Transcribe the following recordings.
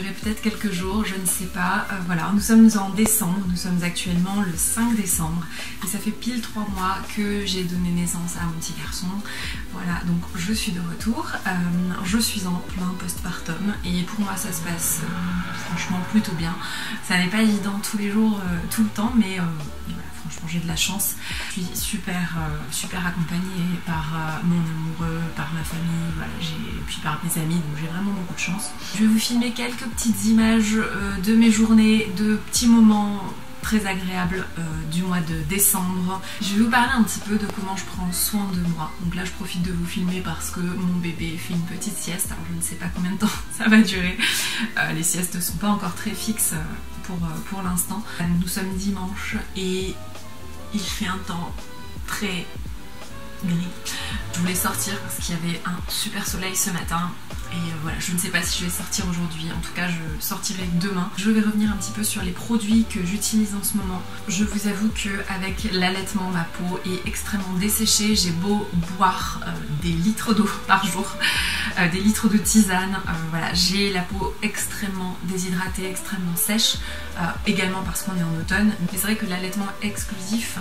durer peut-être quelques jours, je ne sais pas. Voilà, nous sommes en décembre, nous sommes actuellement le 5 décembre et ça fait pile 3 mois que j'ai donné naissance à mon petit garçon. Voilà, donc je suis de retour, je suis en plein postpartum et pour moi ça se passe franchement plutôt bien. Ça n'est pas évident tous les jours, tout le temps, mais voilà, franchement j'ai de la chance. Je suis super accompagnée par mon amoureux, par ma famille, voilà, et puis par mes amis, donc j'ai vraiment beaucoup de chance. Je vais vous filmer quelques petites images de mes journées, de petits moments très agréable du mois de décembre. Je vais vous parler un petit peu de comment je prends soin de moi. Donc là je profite de vous filmer parce que mon bébé fait une petite sieste. Alors je ne sais pas combien de temps ça va durer. Les siestes ne sont pas encore très fixes pour l'instant. Nous sommes dimanche et il fait un temps très gris. Je voulais sortir parce qu'il y avait un super soleil ce matin. Et voilà, je ne sais pas si je vais sortir aujourd'hui, en tout cas je sortirai demain. Je vais revenir un petit peu sur les produits que j'utilise en ce moment. Je vous avoue qu'avec l'allaitement, ma peau est extrêmement desséchée. J'ai beau boire des litres d'eau par jour, des litres de tisane. Voilà, j'ai la peau extrêmement déshydratée, extrêmement sèche, également parce qu'on est en automne. Mais c'est vrai que l'allaitement exclusif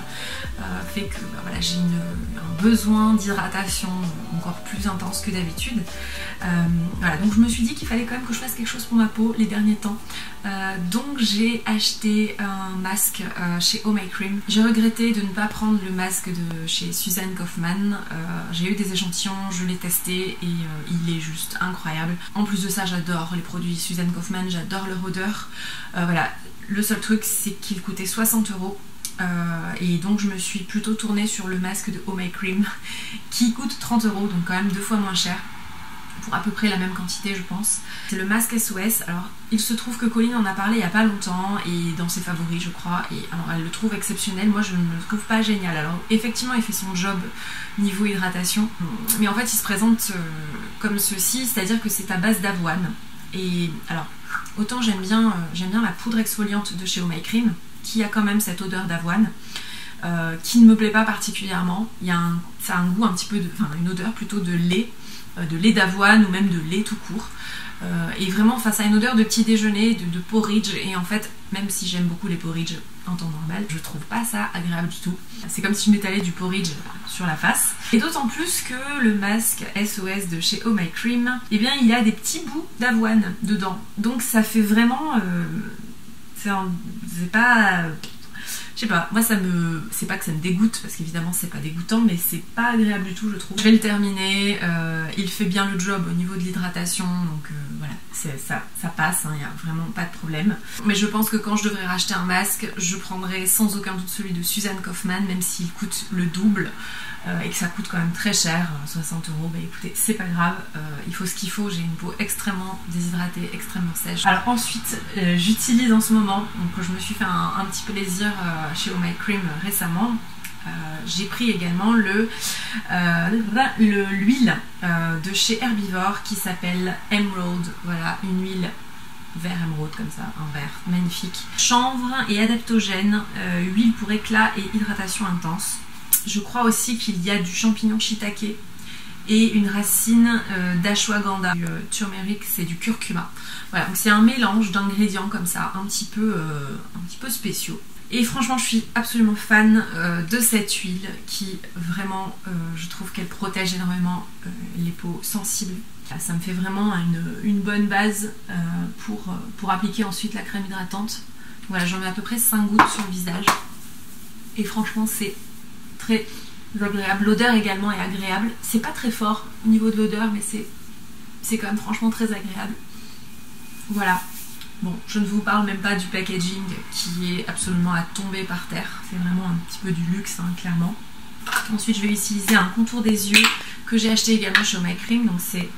fait que voilà, j'ai un besoin d'hydratation encore plus intense que d'habitude. Voilà, donc je me suis dit qu'il fallait quand même que je fasse quelque chose pour ma peau les derniers temps. Donc j'ai acheté un masque chez Oh My Cream. J'ai regretté de ne pas prendre le masque de chez Suzanne Kaufmann. J'ai eu des échantillons, je l'ai testé et il est juste incroyable. En plus de ça, j'adore les produits Suzanne Kaufmann, j'adore leur odeur. Voilà, le seul truc c'est qu'il coûtait 60 €. Et donc je me suis plutôt tournée sur le masque de Oh My Cream qui coûte 30 €, donc quand même 2 fois moins cher. Pour à peu près la même quantité je pense. C'est le masque SOS. Alors il se trouve que Colline en a parlé il n'y a pas longtemps et dans ses favoris je crois, et alors elle le trouve exceptionnel, moi je ne le trouve pas génial. Alors effectivement il fait son job niveau hydratation, mais en fait il se présente comme ceci, c'est-à-dire que c'est à base d'avoine. Et alors autant j'aime bien la poudre exfoliante de chez Oh My Cream qui a quand même cette odeur d'avoine qui ne me plaît pas particulièrement. Ça a un goût un petit peu une odeur plutôt de lait d'avoine ou même de lait tout court, et vraiment face à une odeur de petit déjeuner, de porridge. Et en fait même si j'aime beaucoup les porridge en temps normal, je trouve pas ça agréable du tout. C'est comme si je m'étalais du porridge sur la face. Et d'autant plus que le masque SOS de chez Oh My Cream, eh bien il a des petits bouts d'avoine dedans, donc ça fait vraiment c'est pas... Je sais pas, moi c'est pas que ça me dégoûte, parce qu'évidemment c'est pas dégoûtant, mais c'est pas agréable du tout je trouve. Je vais le terminer, il fait bien le job au niveau de l'hydratation, donc voilà, ça passe, il n'y a vraiment pas de problème. Mais je pense que quand je devrais racheter un masque, je prendrai sans aucun doute celui de Suzanne Kaufmann, même s'il coûte le double. Et que ça coûte quand même très cher, 60 €, bah écoutez, c'est pas grave, il faut ce qu'il faut. J'ai une peau extrêmement déshydratée, extrêmement sèche. Alors ensuite, j'utilise en ce moment, donc je me suis fait un petit plaisir chez Oh My Cream récemment. J'ai pris également l'huile de chez Herbivore qui s'appelle Emerald, voilà, une huile vert émeraude comme ça, un vert magnifique. Chanvre et adaptogène, huile pour éclat et hydratation intense. Je crois aussi qu'il y a du champignon shiitake et une racine d'ashwagandha. Du turmeric, c'est du curcuma. Voilà, donc c'est un mélange d'ingrédients comme ça, un petit peu spéciaux. Et franchement, je suis absolument fan de cette huile qui vraiment, je trouve qu'elle protège énormément les peaux sensibles. Ça me fait vraiment une bonne base pour appliquer ensuite la crème hydratante. Voilà, j'en mets à peu près 5 gouttes sur le visage. Et franchement, c'est très agréable. L'odeur également est agréable. C'est pas très fort au niveau de l'odeur, mais c'est quand même franchement très agréable. Voilà. Bon, je ne vous parle même pas du packaging qui est absolument à tomber par terre. C'est vraiment un petit peu du luxe, hein, clairement. Ensuite, je vais utiliser un contour des yeux que j'ai acheté également chez Oh My Cream. Donc c'est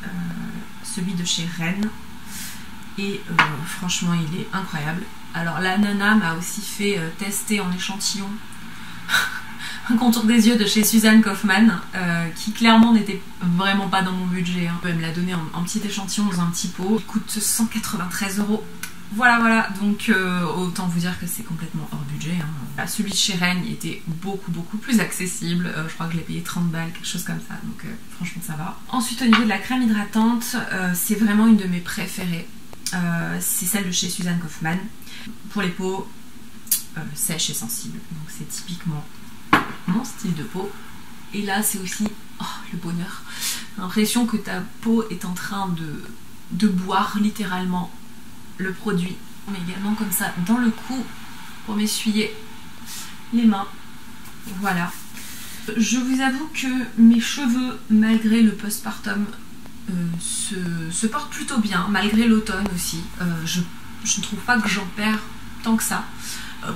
celui de chez Rennes. Et franchement, il est incroyable. Alors la nana m'a aussi fait tester en échantillon un contour des yeux de chez Suzanne Kaufmann qui clairement n'était vraiment pas dans mon budget, hein. Elle me l'a donné en petit échantillon dans un petit pot. Il coûte 193 €. Voilà, donc autant vous dire que c'est complètement hors budget, hein. Celui de chez Rennes était beaucoup plus accessible. Je crois que je l'ai payé 30 balles, quelque chose comme ça, donc franchement ça va. Ensuite, au niveau de la crème hydratante, c'est vraiment une de mes préférées. c'est celle de chez Suzanne Kaufmann pour les peaux sèches et sensibles. Donc c'est typiquement mon style de peau. Et là c'est aussi le bonheur. L'impression que ta peau est en train de boire littéralement le produit. Mais également comme ça dans le cou pour m'essuyer les mains. Voilà. Je vous avoue que mes cheveux, malgré le postpartum, se portent plutôt bien, malgré l'automne aussi. Je ne trouve pas que j'en perds tant que ça.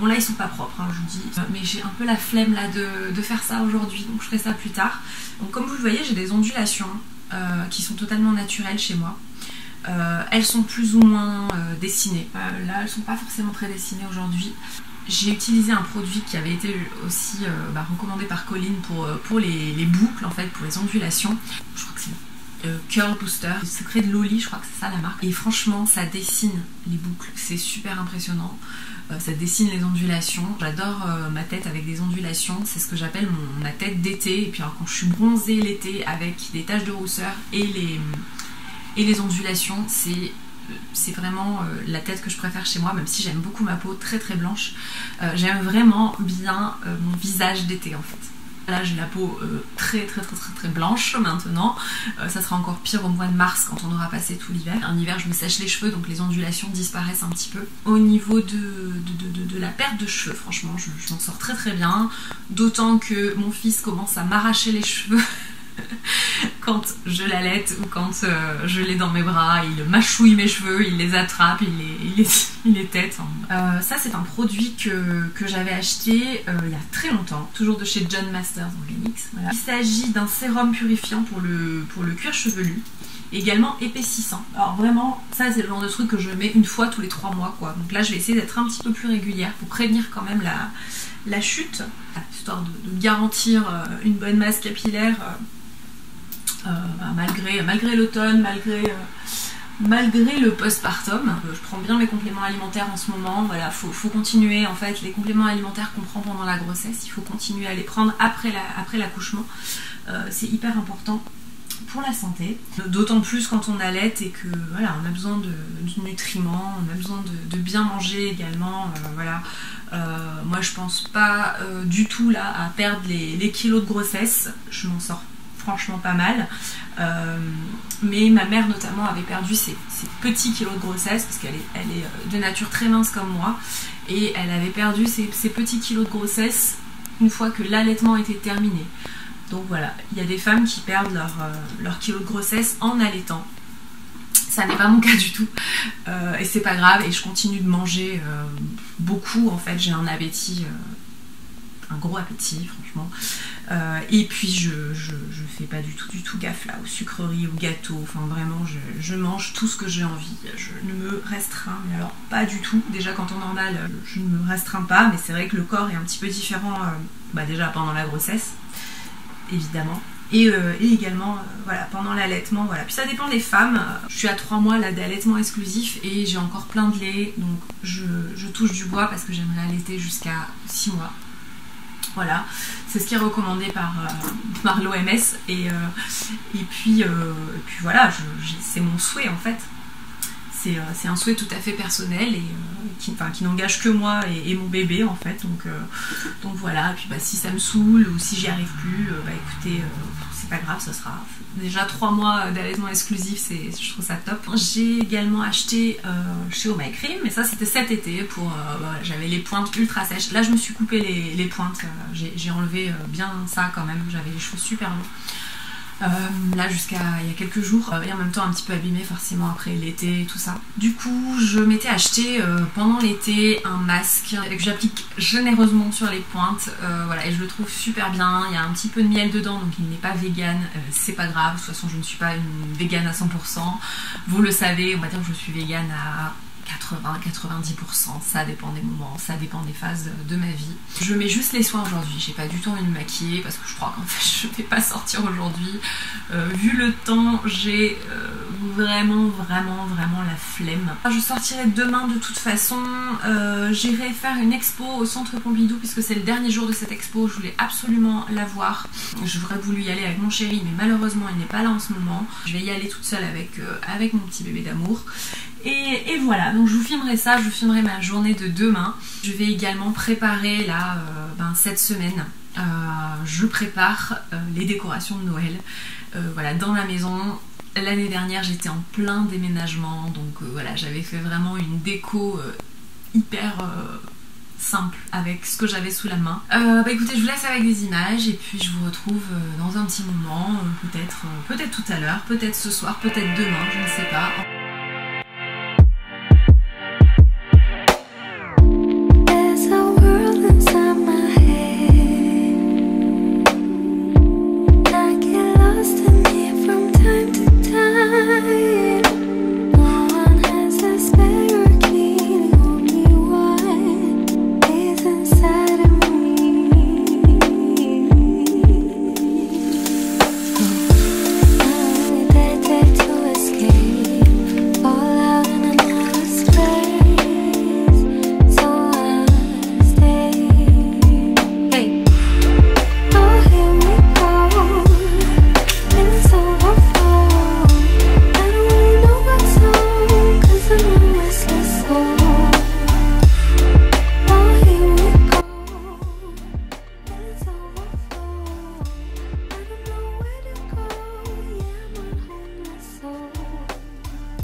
Bon là ils sont pas propres, hein, je vous dis, mais j'ai un peu la flemme là de faire ça aujourd'hui, donc je ferai ça plus tard. Donc comme vous le voyez, j'ai des ondulations qui sont totalement naturelles chez moi. Elles sont plus ou moins dessinées. Là elles sont pas forcément très dessinées aujourd'hui. J'ai utilisé un produit qui avait été aussi recommandé par Colline pour les boucles, en fait, pour les ondulations. Je crois que c'est Curl Booster, le secret de Loli, je crois que c'est ça la marque. Et franchement, ça dessine les boucles, c'est super impressionnant. Ça dessine les ondulations. J'adore ma tête avec des ondulations, c'est ce que j'appelle ma tête d'été. Et puis alors quand je suis bronzée l'été avec des taches de rousseur et les ondulations, c'est vraiment la tête que je préfère chez moi, même si j'aime beaucoup ma peau très très blanche. J'aime vraiment bien mon visage d'été en fait. Là j'ai la peau très blanche maintenant. Ça sera encore pire au mois de mars quand on aura passé tout l'hiver. En hiver je me sèche les cheveux donc les ondulations disparaissent un petit peu. Au niveau de la perte de cheveux, franchement je m'en sors très très bien. D'autant que mon fils commence à m'arracher les cheveux quand je l'allaite ou quand je l'ai dans mes bras, il mâchouille mes cheveux, il les attrape, il les tète. Ça c'est un produit que j'avais acheté il y a très longtemps, toujours de chez John Masters Organics. Voilà. Il s'agit d'un sérum purifiant pour le cuir chevelu, également épaississant. Alors vraiment, ça c'est le genre de truc que je mets une fois tous les 3 mois quoi. Donc là je vais essayer d'être un petit peu plus régulière pour prévenir quand même la chute, histoire de garantir une bonne masse capillaire. Malgré l'automne, malgré le postpartum. Je prends bien mes compléments alimentaires en ce moment. Voilà, faut continuer en fait les compléments alimentaires qu'on prend pendant la grossesse. Il faut continuer à les prendre après l'accouchement. C'est hyper important pour la santé. D'autant plus quand on allait et que voilà, on a besoin de nutriments, on a besoin de bien manger également. Voilà. Moi je pense pas du tout là à perdre les kilos de grossesse. Je m'en sors franchement pas mal, mais ma mère notamment avait perdu ses petits kilos de grossesse parce qu'elle est de nature très mince comme moi et elle avait perdu ses petits kilos de grossesse une fois que l'allaitement était terminé. Donc voilà, il y a des femmes qui perdent leur kilos de grossesse en allaitant. Ça n'est pas mon cas du tout et c'est pas grave et je continue de manger beaucoup en fait, j'ai un appétit, un gros appétit franchement. Et puis je fais pas du tout gaffe là aux sucreries, aux gâteaux, enfin vraiment je mange tout ce que j'ai envie, je ne me restreins, mais alors pas du tout. Déjà quand on est normal je ne me restreins pas, mais c'est vrai que le corps est un petit peu différent déjà pendant la grossesse évidemment et également voilà, pendant l'allaitement, voilà. Puis ça dépend des femmes. Je suis à 3 mois là d'allaitement exclusif et j'ai encore plein de lait, donc je touche du bois parce que j'aimerais allaiter jusqu'à 6 mois. Voilà, c'est ce qui est recommandé par l'OMS et puis voilà, c'est mon souhait en fait. C'est un souhait tout à fait personnel et qui n'engage que moi et mon bébé en fait. Donc voilà, et puis si ça me saoule ou si j'y arrive plus, écoutez, c'est pas grave, ça sera déjà 3 mois d'allaitement exclusif, je trouve ça top. J'ai également acheté chez Oh My Cream, mais ça c'était cet été j'avais les pointes ultra sèches. Là je me suis coupé les pointes, j'ai enlevé bien ça quand même, j'avais les cheveux super longs. Là jusqu'à il y a quelques jours et en même temps un petit peu abîmé forcément après l'été et tout ça. Du coup je m'étais acheté pendant l'été un masque que j'applique généreusement sur les pointes, voilà, et je le trouve super bien. Il y a un petit peu de miel dedans donc il n'est pas vegan, c'est pas grave, de toute façon je ne suis pas une vegan à 100%, vous le savez, on va dire que je suis vegan à 80-90%, ça dépend des moments, ça dépend des phases de ma vie. Je mets juste les soins aujourd'hui, j'ai pas du tout envie de me maquiller parce que je crois qu'en fait je vais pas sortir aujourd'hui. Vu le temps, j'ai vraiment la flemme. Je sortirai demain de toute façon, j'irai faire une expo au centre Pompidou puisque c'est le dernier jour de cette expo, je voulais absolument la voir. J'aurais voulu y aller avec mon chéri mais malheureusement il n'est pas là en ce moment. Je vais y aller toute seule avec mon petit bébé d'amour. Et voilà, donc je vous filmerai ça, je vous filmerai ma journée de demain. Je vais également préparer là, cette semaine, je prépare les décorations de Noël voilà, dans la maison. L'année dernière j'étais en plein déménagement, donc voilà, j'avais fait vraiment une déco hyper simple avec ce que j'avais sous la main. Écoutez, je vous laisse avec des images et puis je vous retrouve dans un petit moment, peut-être tout à l'heure, peut-être ce soir, peut-être demain, je ne sais pas.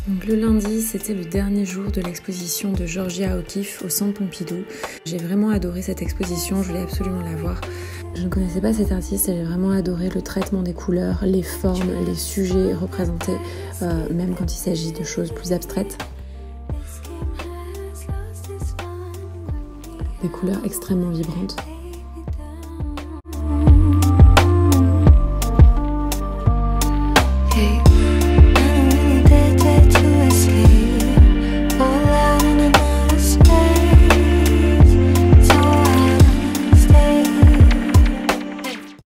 Donc le lundi, c'était le dernier jour de l'exposition de Georgia O'Keeffe au Centre Pompidou. J'ai vraiment adoré cette exposition, je voulais absolument la voir. Je ne connaissais pas cet artiste et j'ai vraiment adoré le traitement des couleurs, les formes, les sujets représentés, même quand il s'agit de choses plus abstraites. Des couleurs extrêmement vibrantes.